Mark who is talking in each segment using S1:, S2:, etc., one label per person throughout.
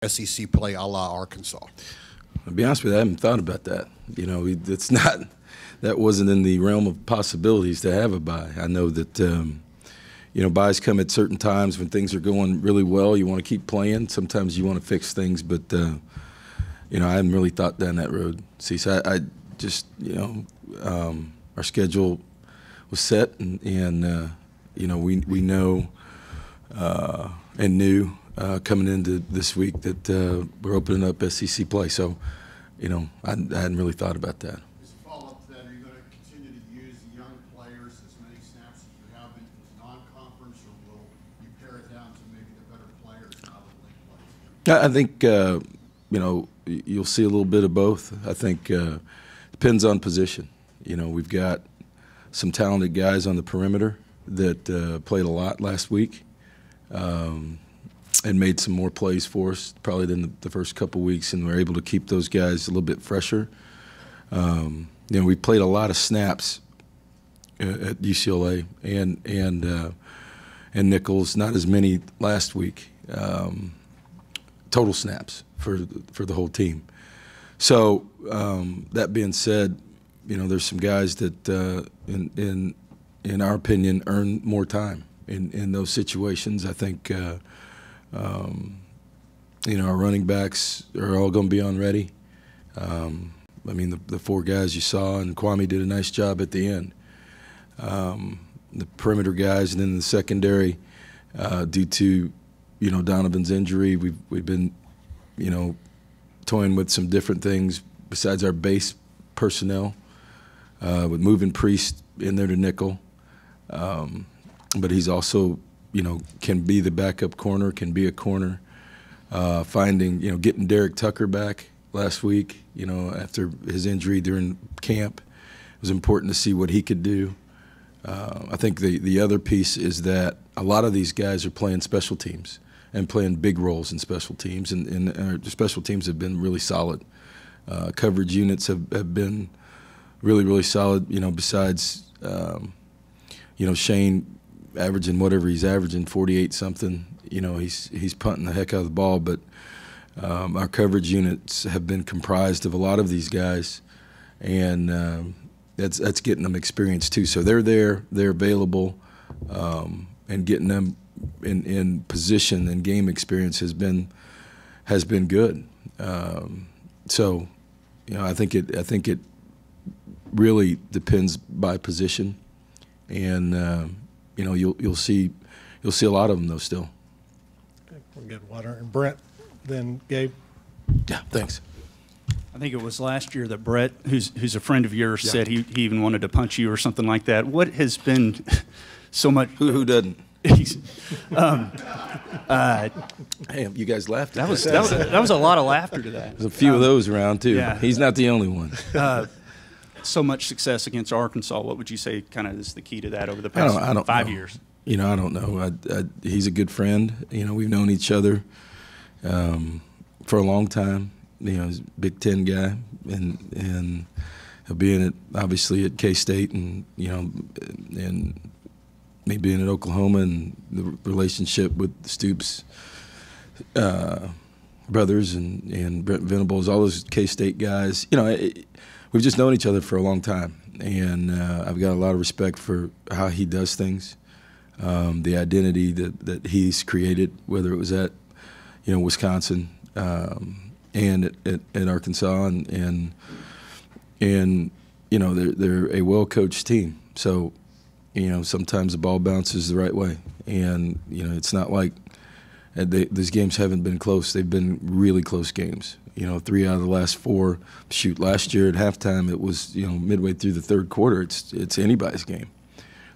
S1: SEC play a la Arkansas?
S2: To be honest with you, I haven't thought about that. You know, it's not that wasn't in the realm of possibilities to have a bye. I know that you know, byes come at certain times when things are going really well. You want to keep playing. Sometimes you want to fix things, but you know, I haven't really thought down that road. See, so I just, you know, our schedule was set, and you know, we know and knew coming into this week that we're opening up SEC play. So, you know, I hadn't really thought about that.
S1: As a follow-up to that, are you going to continue to use the young players as many snaps as you have in non-conference, or will you pare it down to maybe the better players now that late plays?
S2: I think you know, you'll see a little bit of both. I think depends on position. You know, we've got some talented guys on the perimeter that played a lot last week and made some more plays for us probably than the first couple weeks, and we're able to keep those guys a little bit fresher. You know, we played a lot of snaps at UCLA and Nichols, not as many last week. Total snaps for the whole team. So that being said, you know, there's some guys that in our opinion earn more time in those situations. I think you know, our running backs are all going to be on ready. I mean, the four guys you saw, and Kwame did a nice job at the end. The perimeter guys, and then the secondary, due to, you know, Donovan's injury, we've been, you know, toying with some different things besides our base personnel, with moving Priest in there to nickel. But he's also, you know, can be the backup corner, can be a corner. Finding, you know, getting Derek Tucker back last week, you know, after his injury during camp, it was important to see what he could do. I think the other piece is that a lot of these guys are playing special teams and playing big roles in special teams, and our special teams have been really solid. Coverage units have been really solid, you know, besides, you know, Shane averaging whatever he's averaging, 48-something. You know, he's punting the heck out of the ball, but our coverage units have been comprised of a lot of these guys, and that's getting them experience too. So they're there, they're available, and getting them in position and game experience has been good. So, you know, I think it really depends by position, and you know, you'll see a lot of them though still.
S3: Okay, we'll get water. And Brett, then Gabe.
S2: Yeah, thanks.
S4: I think it was last year that Brett, who's a friend of yours, said he even wanted to punch you or something like that. What has been so much?
S2: Who doesn't?
S4: Hey,
S2: you guys laughed.
S4: That was a lot of laughter to that.
S2: There's a few of those around too.
S4: Yeah.
S2: He's not the only one.
S4: So much success against Arkansas. What would you say kind of is the key to that over the past
S2: I don't
S4: 5
S2: know.
S4: years?
S2: You know, I don't know. He's a good friend. You know, we've known each other for a long time. You know, he's a Big Ten guy, and he'll be in it obviously at K-State, and you know, and me being at Oklahoma, and the relationship with Stoops brothers and Brent Venables, all those K-State guys. You know, we've just known each other for a long time, and I've got a lot of respect for how he does things, the identity that he's created, whether it was at, you know, Wisconsin and at Arkansas, and you know, they're a well-coached team. So, you know, sometimes the ball bounces the right way, and you know, it's not like these games haven't been close. They've been really close games. You know, 3 out of the last 4. Shoot, last year at halftime, it was, you know, midway through the third quarter, it's anybody's game.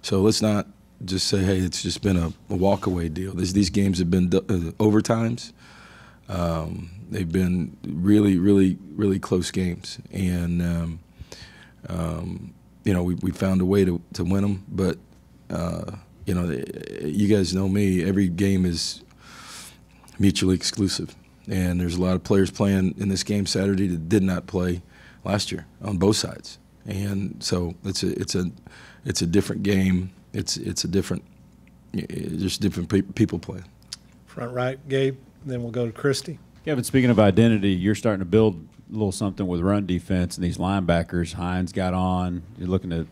S2: So let's not just say, hey, it's just been a walk-away deal. These games have been overtimes. They've been really close games, and you know, we found a way to win them. But you know, you guys know me. Every game is mutually exclusive, and there's a lot of players playing in this game Saturday that did not play last year on both sides, and so it's a different game. It's a different, just different people playing.
S3: Front right, Gabe. Then we'll go to Christy.
S5: Kevin, speaking of identity, you're starting to build a little something with run defense and these linebackers. Hines got on. You're looking to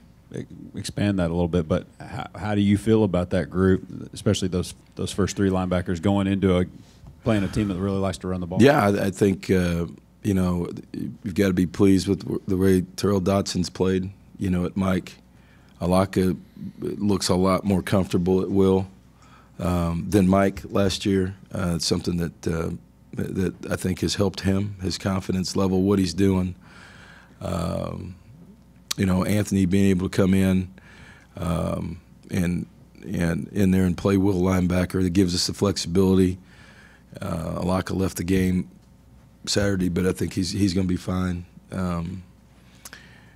S5: expand that a little bit, but how do you feel about that group, especially those first three linebackers going into playing a team that really likes to run the ball?
S2: Yeah, I think you know, you've got to be pleased with the way Terrell Dotson's played. You know, at Mike, Alaka looks a lot more comfortable at will than Mike last year. It's something that I think has helped him, his confidence level, what he's doing. You know, Anthony being able to come in and in there and play will linebacker, that gives us the flexibility. Alaka left the game Saturday, but I think he's going to be fine.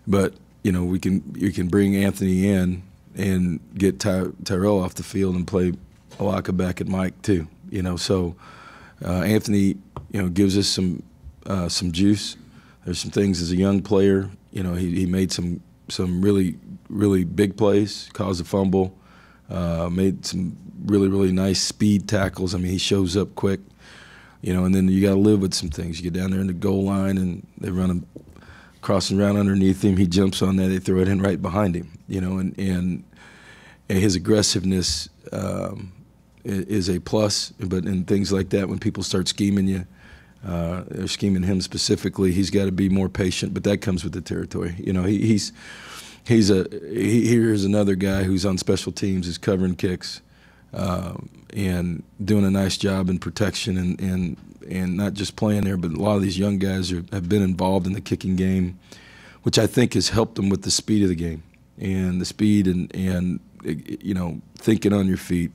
S2: But you know, you can bring Anthony in and get Tyrell off the field and play Alaka back at Mike too. You know, so Anthony, you know, gives us some juice. There's some things as a young player. You know, he made some really big plays, caused a fumble, made some really nice speed tackles. I mean, he shows up quick. You know, and then you got to live with some things. You get down there in the goal line, and they run him crossing around underneath him. He jumps on that. They throw it in right behind him. You know, and his aggressiveness is a plus. But in things like that, when people start scheming you, they're scheming him specifically, he's got to be more patient. But that comes with the territory. You know, here's another guy who's on special teams, is covering kicks. And doing a nice job in protection and not just playing there, but a lot of these young guys have been involved in the kicking game, which I think has helped them with the speed of the game and the speed and you know, thinking on your feet,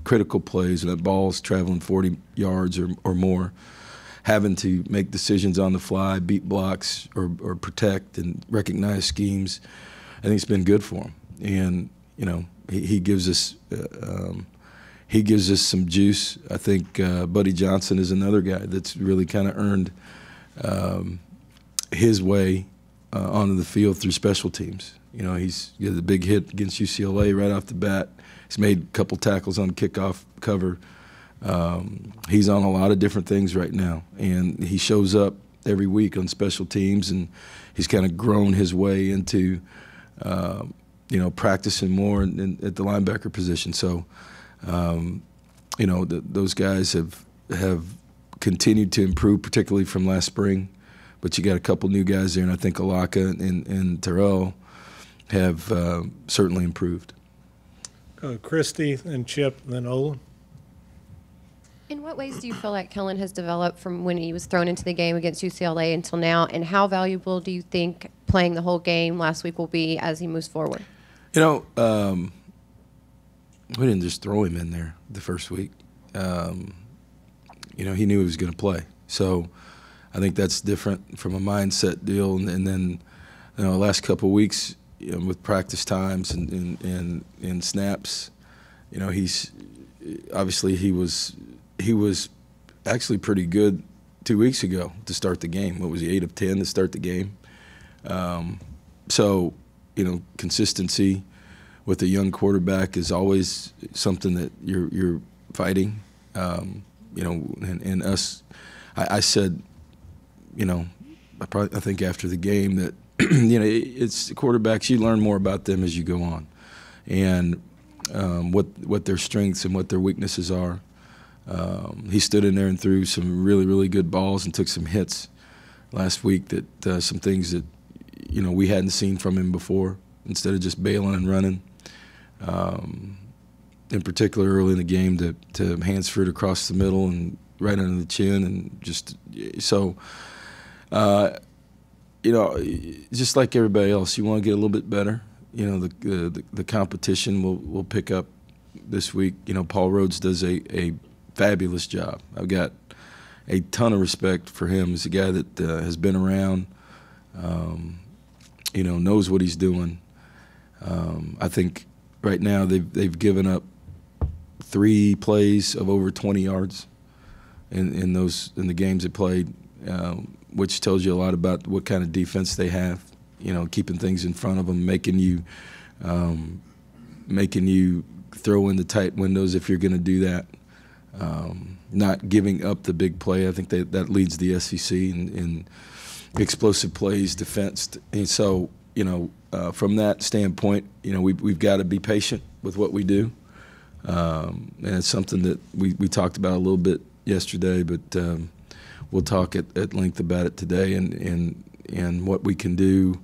S2: critical plays, and that ball's traveling 40 yards or more, having to make decisions on the fly, beat blocks or protect and recognize schemes. I think it's been good for him, and you know, he gives us. He gives us some juice. I think Buddy Johnson is another guy that's really kind of earned his way onto the field through special teams. You know, he's got a big hit against UCLA right off the bat. He's made a couple tackles on kickoff cover. He's on a lot of different things right now, and he shows up every week on special teams, and he's kind of grown his way into you know, practicing more at the linebacker position. So. You know, those guys have continued to improve, particularly from last spring. But you got a couple new guys there, and I think Alaka and Terrell have certainly improved.
S3: Christy and Chip, and then Olin.
S6: In what ways do you feel like Kellen has developed from when he was thrown into the game against UCLA until now, and how valuable do you think playing the whole game last week will be as he moves forward?
S2: You know, we didn't just throw him in there the first week. You know, he knew he was going to play. So I think that's different from a mindset deal. And then, you know, the last couple of weeks, you know, with practice times and snaps, you know, he's obviously he was actually pretty good 2 weeks ago to start the game. What was he, 8 of 10 to start the game? So, you know, consistency with a young quarterback is always something that you're fighting. You know, and us, I said, you know, I think after the game that, you know, it's quarterbacks, you learn more about them as you go on, and what their strengths and what their weaknesses are. He stood in there and threw some really good balls and took some hits last week, that some things that, you know, we hadn't seen from him before, instead of just bailing and running. In particular, early in the game, to Hansford across the middle and right under the chin, and just so, you know, just like everybody else, you want to get a little bit better. You know, the competition will pick up this week. You know, Paul Rhodes does a fabulous job. I've got a ton of respect for him. He's a guy that has been around, you know, knows what he's doing. I think right now they've given up 3 plays of over 20 yards in the games they played, which tells you a lot about what kind of defense they have. You know, keeping things in front of them, making you throw in the tight windows if you're going to do that. not giving up the big play. I think that leads the SEC in explosive plays, defense. And so, from that standpoint, we've got to be patient with what we do. And it's something that we talked about a little bit yesterday, but we'll talk at length about it today and what we can do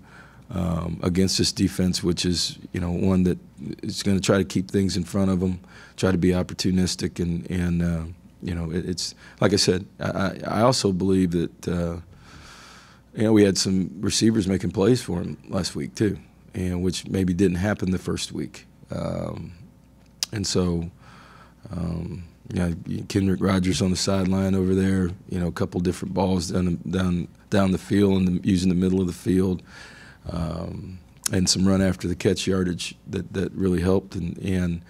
S2: against this defense, which is, one that is going to try to keep things in front of them, try to be opportunistic, and it's like I said. I also believe that we had some receivers making plays for him last week too, and which maybe didn't happen the first week, and so. Kendrick Rogers on the sideline over there, a couple different balls down the field and using the middle of the field, and some run after the catch yardage that really helped. And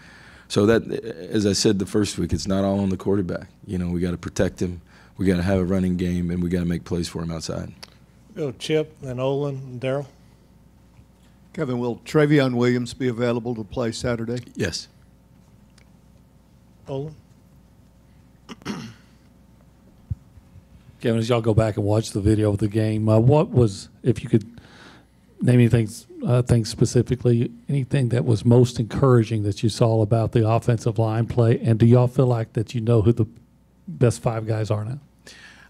S2: so that, as I said the first week, it's not all on the quarterback. We got to protect him, we got to have a running game, and we got to make plays for him outside.
S3: Go Chip, then Olin, and Darryl.
S7: Kevin, will Travion Williams be available to play Saturday?
S2: Yes.
S3: Olin.
S8: Kevin, as y'all go back and watch the video of the game, what was, if you could name anything, things specifically, anything that was most encouraging that you saw about the offensive line play, and do y'all feel like that who the best 5 guys are now?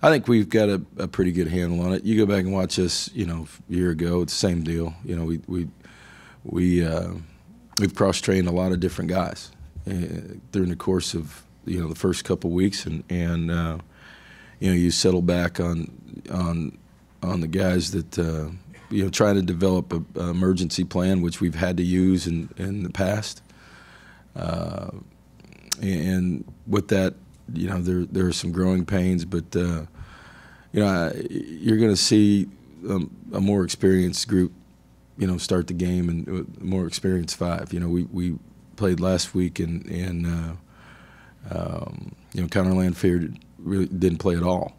S2: I think we've got a pretty good handle on it. You go back and watch us, a year ago, it's the same deal. We've cross-trained a lot of different guys during the course of the first couple of weeks, and you settle back on the guys that trying to develop an emergency plan, which we've had to use in the past, and with that, there are some growing pains, but you're going to see a more experienced group, start the game, and more experienced 5. We played last week, and Connor Landfair really didn't play at all,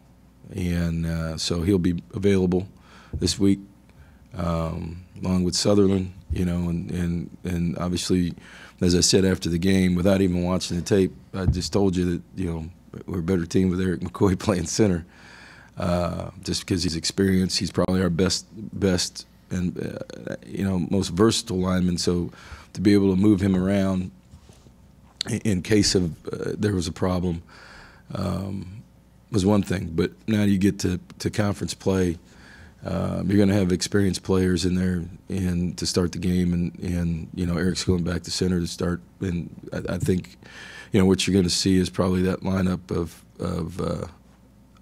S2: and so he'll be available this week, along with Sumlin, and obviously, as I said after the game, without even watching the tape, I just told you that we're a better team with Eric McCoy playing center, just because he's experienced. He's probably our best and most versatile lineman. So to be able to move him around in case of there was a problem was one thing. But now you get to conference play, you're going to have experienced players in there and to start the game, and Eric's going back to center to start. And I think what you're going to see is probably that lineup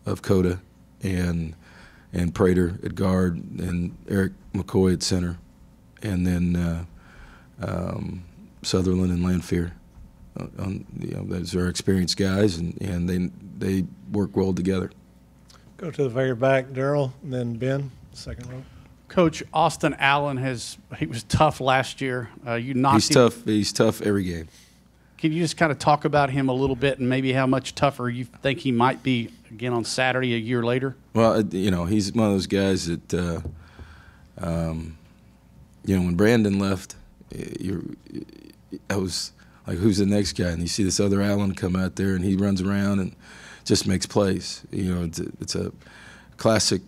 S2: of Coda and Prater at guard and Eric McCoy at center, and then Sumlin and Landfair. Those are experienced guys, and they work well together.
S3: Go to the very back, Darryl, and then Ben, second row.
S4: Coach, Austin Allen he was tough last year. You knocked him.
S2: He's tough every game.
S4: Can you just kind of talk about him a little bit and maybe how much tougher you think he might be again on Saturday a year later?
S2: Well, he's one of those guys that, when Brandon left, I was like, who's the next guy? And you see this other Allen come out there, and he runs around and just makes plays. It's a classic,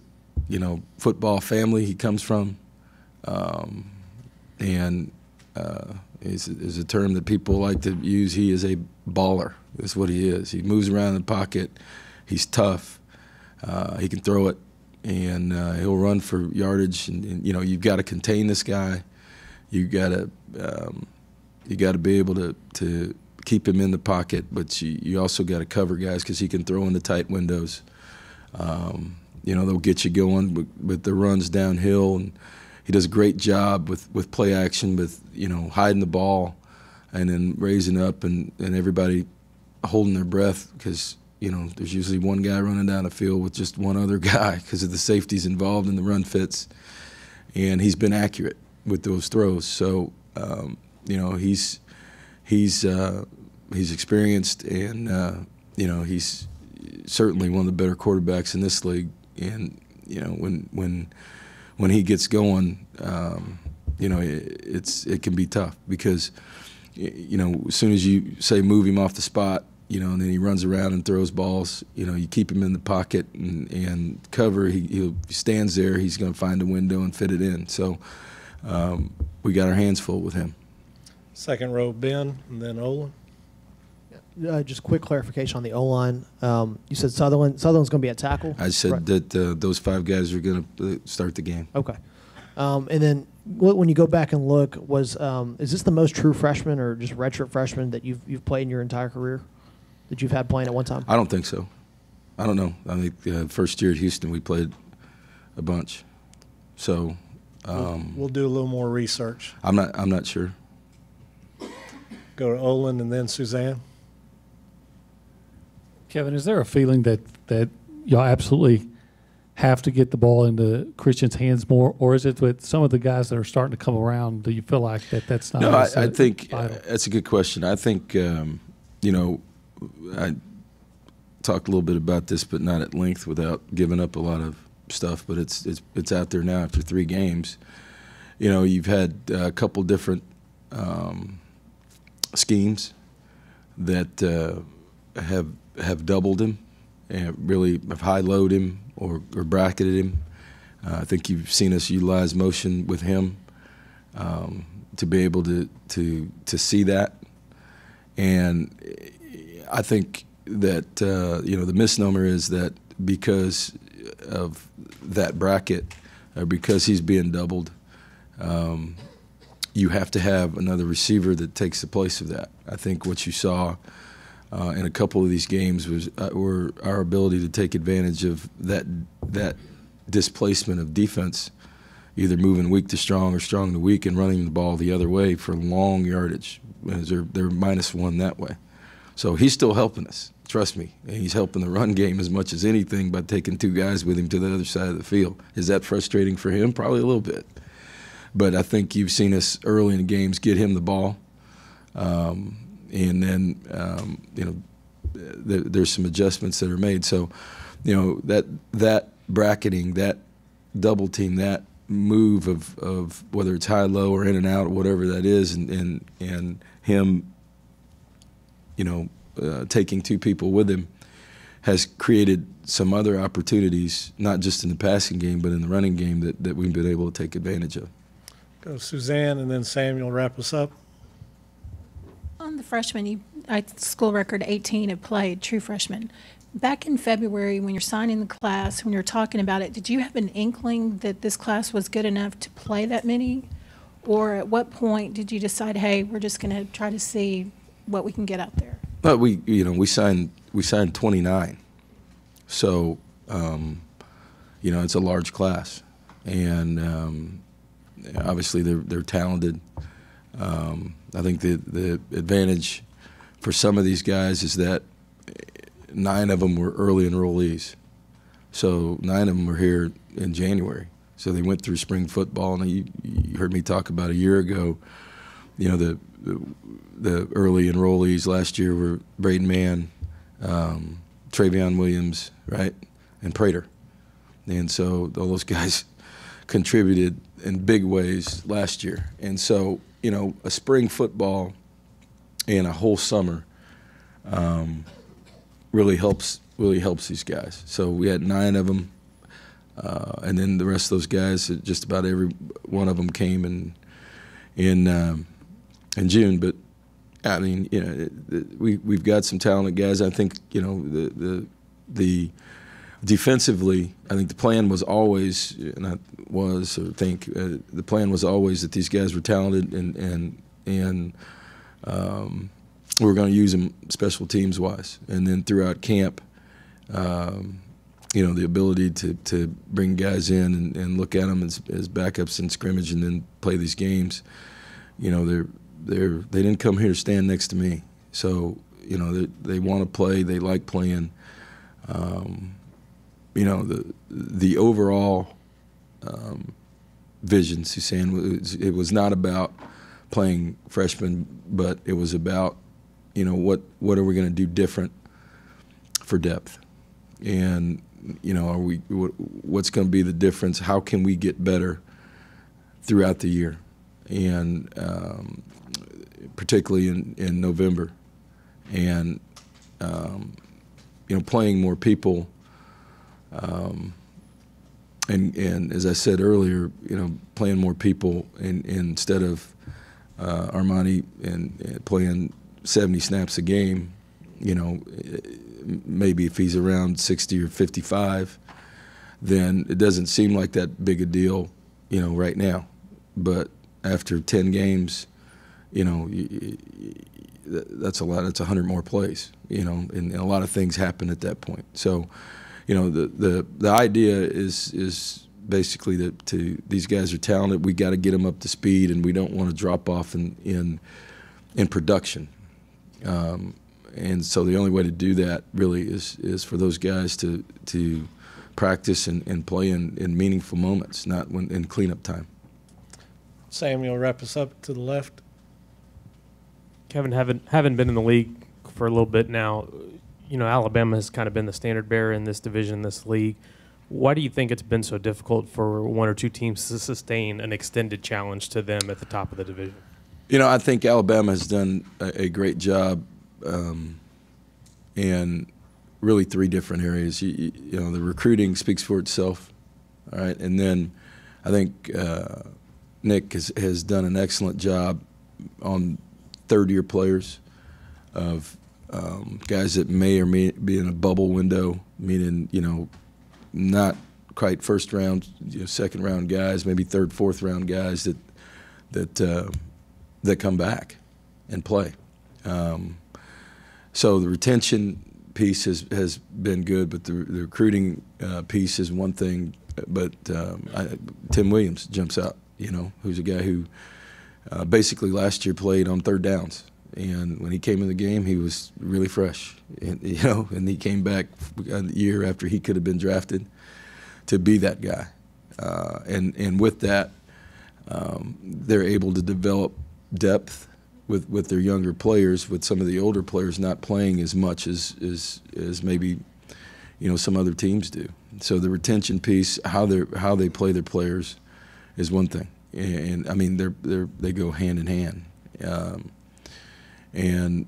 S2: football family he comes from, and is a term that people like to use. He is a baller. That's what he is. He moves around in the pocket. He's tough. He can throw it, and he'll run for yardage. And you've got to contain this guy. You got to be able to keep him in the pocket, but you also got to cover guys because he can throw in the tight windows. They'll get you going with the runs downhill, and he does a great job with play action, with hiding the ball and then raising up and everybody holding their breath because there's usually one guy running down the field with just one other guy because of the safeties involved in the run fits, and he's been accurate with those throws. So he's experienced, and he's certainly one of the better quarterbacks in this league. And when he gets going, it can be tough because as soon as you say move him off the spot, and then he runs around and throws balls. You keep him in the pocket and cover. He stands there. He's going to find a window and fit it in. So we got our hands full with him.
S3: Second row, Ben, and then Olin.
S9: Just quick clarification on the O-line. You said Sutherland's going to be at tackle?
S2: I said
S9: right.
S2: that those 5 guys are going to start the game.
S9: Okay. And then when you go back and look, is this the most true freshman or just redshirt freshman that you've played in your entire career that you've had playing at one time?
S2: I don't think so. I don't know. I think first year at Houston we played a bunch. So
S3: We'll do a little more research.
S2: I'm not sure.
S3: Go to Olin and then Suzanne.
S8: Kevin, is there a feeling that y'all absolutely have to get the ball into Christian's hands more, or is it with some of the guys that are starting to come around? Do you feel like that's not?
S2: No,
S8: as,
S2: I think
S8: vital?
S2: that's a good question. I think I talked a little bit about this, but not at length without giving up a lot of stuff. But it's out there now after 3 games. You've had a couple different schemes that have doubled him and really have high-load him or bracketed him. I think you've seen us utilize motion with him to be able to see that. And I think that the misnomer is that because of that bracket or because he's being doubled, you have to have another receiver that takes the place of that. I think what you saw in a couple of these games were our ability to take advantage of that displacement of defense, either moving weak to strong or strong to weak and running the ball the other way for long yardage. They're -1 that way. So he's still helping us, trust me. And he's helping the run game as much as anything by taking 2 guys with him to the other side of the field. Is that frustrating for him? Probably a little bit. But I think you've seen us early in the games get him the ball. And then, there's some adjustments that are made. So, that bracketing, that double team, that move of whether it's high, low, or in and out, or whatever that is, and him, taking 2 people with him has created some other opportunities, not just in the passing game, but in the running game that we've been able to take advantage of.
S3: Go Suzanne and then Samuel, wrap us up.
S10: On the freshman, school record 18 have played, true freshmen. Back in February, when you're signing the class, when you're talking about it, did you have an inkling that this class was good enough to play that many? Or at what point did you decide, hey, we're just going to try to see what we can get out there?
S2: Well, we signed 29, so it's a large class, and obviously they're talented. I think the advantage for some of these guys is that 9 of them were early enrollees. So 9 of them were here in January. So they went through spring football, and you heard me talk about a year ago. The early enrollees last year were Braden Mann, Travion Williams, right, and Prater. And so all those guys contributed in big ways last year. And so, a spring football and a whole summer really helps these guys. So we had 9 of them, and then the rest of those guys, just about every one of them came in June. But I mean, we've got some talented guys. I think the defensively, I think the plan was always, the plan was always that these guys were talented and we were going to use them special teams wise. And then throughout camp, the ability to bring guys in and look at them as backups in scrimmage and then play these games. They didn't come here to stand next to me. So they want to play. They like playing. The overall vision, Suzanne, it was not about playing freshmen, but it was about what are we going to do different for depth, and what's going to be the difference? How can we get better throughout the year, and particularly in November, and playing more people, and as I said earlier, playing more people instead of Armani and playing 70 snaps a game, maybe if he's around 60 or 55, then it doesn't seem like that big a deal, right now. But after 10 games, that's a lot. That's 100 more plays, and a lot of things happen at that point. So, the idea is basically that these guys are talented. We got to get them up to speed, and we don't want to drop off in production. And so the only way to do that really is for those guys to practice and play in meaningful moments, not in cleanup time.
S3: Sam, you'll wrap us up to the left.
S11: Kevin, having been in the league for a little bit now, Alabama has kind of been the standard bearer in this division, this league. Why do you think it's been so difficult for one or two teams to sustain an extended challenge to them at the top of the division?
S2: I think Alabama has done a great job in really three different areas. The recruiting speaks for itself, all right, and then I think Nick has done an excellent job on third-year players, of guys that may or may be in a bubble window, meaning not quite first round, second round guys, maybe third, fourth round guys that come back and play. So the retention piece has been good, but the recruiting piece is one thing. But Tim Williams jumps out, who's a guy who basically last year played on third downs. And when he came in the game, he was really fresh, and he came back a year after he could have been drafted to be that guy. And with that, they're able to develop depth with their younger players, with some of the older players not playing as much as maybe some other teams do. So the retention piece, how they play their players, is one thing, and I mean they go hand in hand. And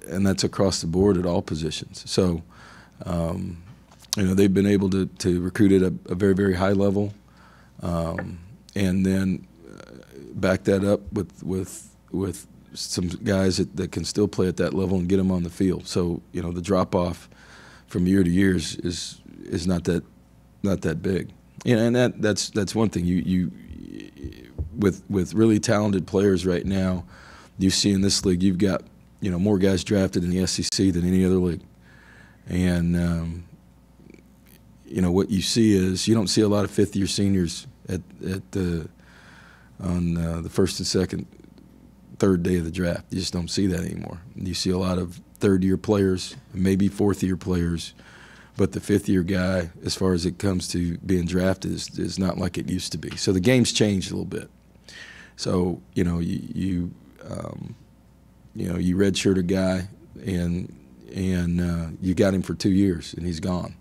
S2: that's across the board at all positions. So they've been able to recruit at a very, very high level, and then back that up with some guys that can still play at that level and get them on the field. So the drop off from year to year is not that big. And that's one thing. You with really talented players right now, you see in this league, you've got more guys drafted in the SEC than any other league, and what you see is you don't see a lot of fifth-year seniors on the first and second, third day of the draft. You just don't see that anymore. You see a lot of third-year players, maybe fourth-year players, but the fifth-year guy, as far as it comes to being drafted, is not like it used to be. So the game's changed a little bit. So you redshirt a guy and you got him for 2 years and he's gone,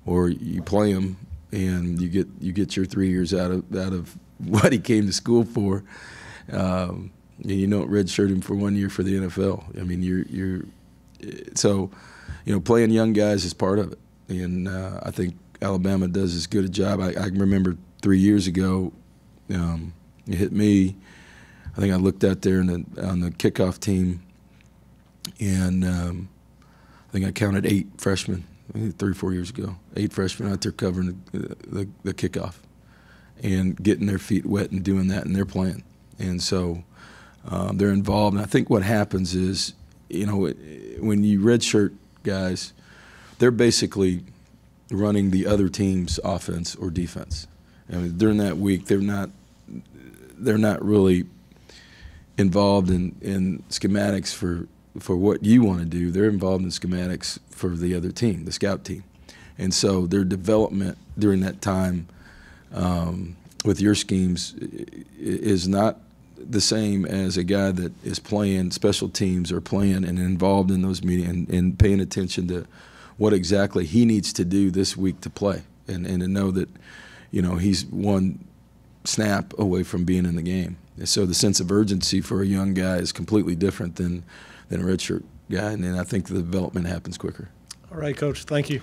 S2: or you play him and you get your 3 years out of what he came to school for. And you don't redshirt him for 1 year for the NFL. I mean, so playing young guys is part of it, and I think Alabama does as good a job. I remember 3 years ago. It hit me. I think I looked out there on the kickoff team, and I think I counted 8 freshmen. I think 3 or 4 years ago, 8 freshmen out there covering the kickoff and getting their feet wet and doing that, and they're playing. And so they're involved. And I think what happens is, when you redshirt guys, they're basically running the other team's offense or defense. During that week, they're not really involved in schematics for what you want to do. They're involved in schematics for the other team, the scout team. And so their development during that time with your schemes is not the same as a guy that is playing special teams or playing and involved in those meetings and paying attention to what exactly he needs to do this week to play, and to know that he's one snap away from being in the game. And so the sense of urgency for a young guy is completely different than than a redshirt guy, and then I think the development happens quicker.
S3: All right, Coach, thank you.